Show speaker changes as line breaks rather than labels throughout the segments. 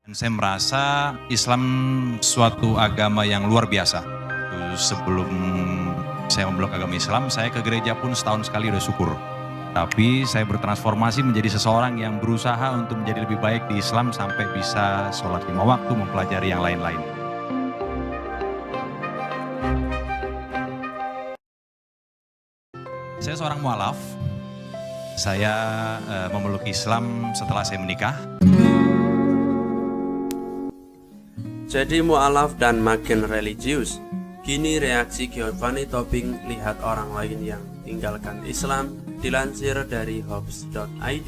Saya merasa Islam suatu agama yang luar biasa. Sebelum saya memeluk agama Islam, saya ke gereja pun setahun sekali udah syukur. Tapi saya bertransformasi menjadi seseorang yang berusaha untuk menjadi lebih baik di Islam sampai bisa sholat 5 waktu, mempelajari yang lain-lain. Saya seorang mualaf. Saya memeluk Islam setelah saya menikah.
Jadi mualaf dan makin religius. Gini reaksi Giovanni Tobing lihat orang lain yang tinggalkan Islam, dilansir dari Hobbes.id.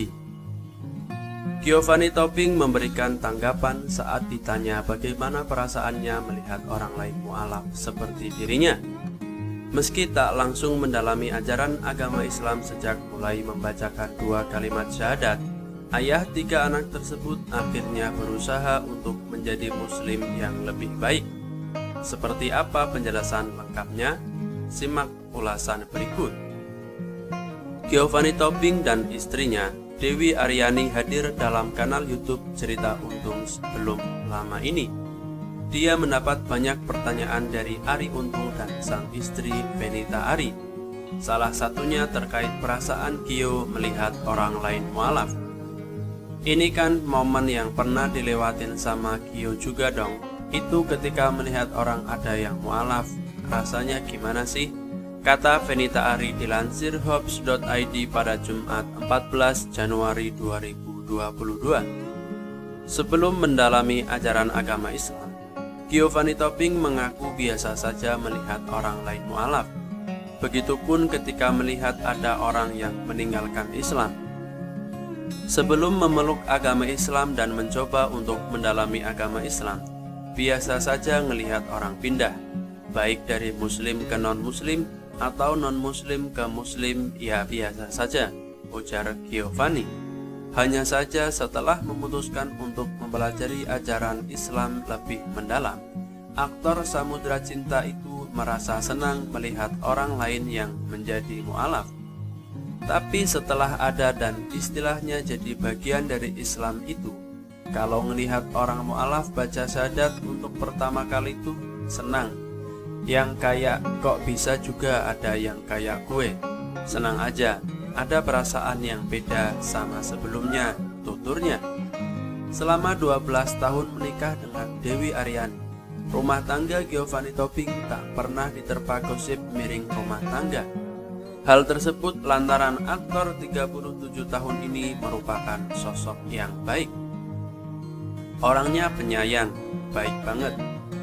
Giovanni Tobing memberikan tanggapan saat ditanya bagaimana perasaannya melihat orang lain mualaf seperti dirinya. Meski tak langsung mendalami ajaran agama Islam sejak mulai membacakan 2 kalimat syahadat, ayah 3 anak tersebut akhirnya berusaha untuk menjadi muslim yang lebih baik. Seperti apa penjelasan lengkapnya? Simak ulasan berikut. Giovanni Tobing dan istrinya, Dewi Aryani, hadir dalam kanal YouTube Cerita Untung belum lama ini. Dia mendapat banyak pertanyaan dari Ari Untung dan sang istri Venita Ari. Salah satunya terkait perasaan Gio melihat orang lain mualaf. Ini kan momen yang pernah dilewatin sama Gio juga dong. Itu ketika melihat orang ada yang mualaf, rasanya gimana sih? Kata Venita Ari dilansir Hobbes.id pada Jumat 14 Januari 2022. Sebelum mendalami ajaran agama Islam, Giovanni Tobing mengaku biasa saja melihat orang lain mualaf. Begitupun ketika melihat ada orang yang meninggalkan Islam. Sebelum memeluk agama Islam dan mencoba untuk mendalami agama Islam, biasa saja melihat orang pindah, baik dari muslim ke non-muslim atau non-muslim ke muslim, ya biasa saja, ujar Giovanni. Hanya saja setelah memutuskan untuk mempelajari ajaran Islam lebih mendalam, aktor Samudra Cinta itu merasa senang melihat orang lain yang menjadi mualaf. Tapi setelah ada dan istilahnya jadi bagian dari Islam itu, kalau melihat orang mualaf baca syahadat untuk pertama kali itu senang. Yang kayak kok bisa juga ada yang kayak gue. Senang aja, ada perasaan yang beda sama sebelumnya, tuturnya. Selama 12 tahun menikah dengan Dewi Aryani, rumah tangga Giovanni Tobing tak pernah diterpa gosip miring rumah tangga. Hal tersebut lantaran aktor 37 tahun ini merupakan sosok yang baik. Orangnya penyayang, baik banget,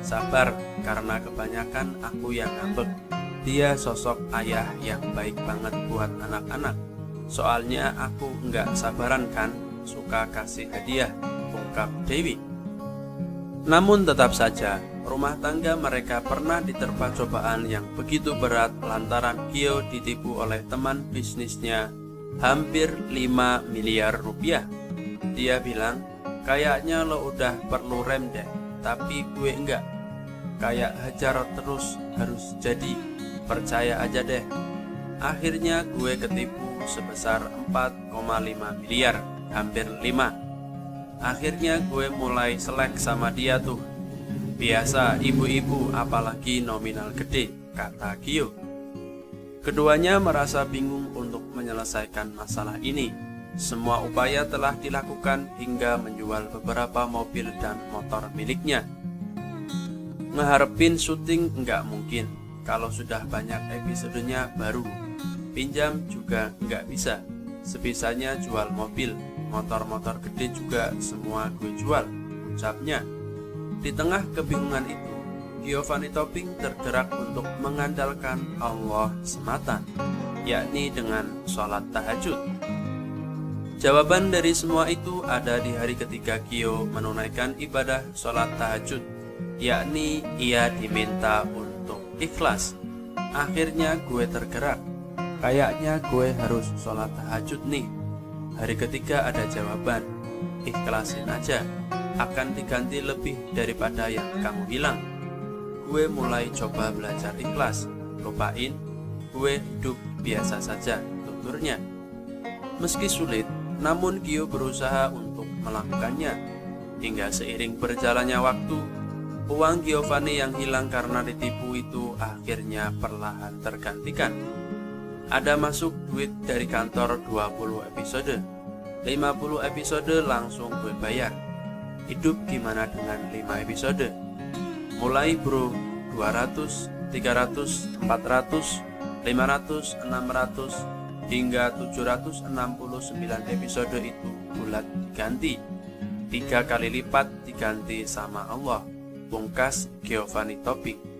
sabar karena kebanyakan aku yang ngambek. Dia sosok ayah yang baik banget buat anak-anak. Soalnya aku nggak sabaran kan, suka kasih hadiah, ungkap Dewi. Namun tetap saja, rumah tangga mereka pernah diterpa cobaan yang begitu berat lantaran Gio ditipu oleh teman bisnisnya hampir 5 miliar rupiah. Dia bilang, kayaknya lo udah perlu rem deh, tapi gue enggak. Kayak hajar terus harus jadi, percaya aja deh. Akhirnya gue ketipu sebesar 4,5 miliar, hampir 5. Akhirnya gue mulai selek sama dia tuh. Biasa ibu-ibu apalagi nominal gede, kata Gio. Keduanya merasa bingung untuk menyelesaikan masalah ini. Semua upaya telah dilakukan hingga menjual beberapa mobil dan motor miliknya. Ngeharapin syuting nggak mungkin, kalau sudah banyak episodenya baru. Pinjam juga nggak bisa, sebisanya jual mobil, motor-motor gede juga semua gue jual, ucapnya. Di tengah kebingungan itu, Giovanni Tobing tergerak untuk mengandalkan Allah semata, yakni dengan sholat tahajud. Jawaban dari semua itu ada di hari ketiga Gio menunaikan ibadah sholat tahajud, yakni ia diminta untuk ikhlas. Akhirnya gue tergerak, kayaknya gue harus sholat tahajud nih. Hari ketiga ada jawaban, ikhlasin aja, akan diganti lebih daripada yang kamu bilang. Gue mulai coba belajar ikhlas, lupain, gue hidup biasa saja, tuturnya. Meski sulit, namun Gio berusaha untuk melakukannya. hingga seiring berjalannya waktu, uang Giovanni yang hilang karena ditipu itu akhirnya perlahan tergantikan. Ada masuk duit dari kantor 20 episode, 50 episode langsung gue bayar. Hidup gimana dengan 5 episode? Mulai bro, 200, 300, 400, 500, 600, hingga 769 episode itu bulat diganti. 3 kali lipat diganti sama Allah. Pungkas Giovanni Topik.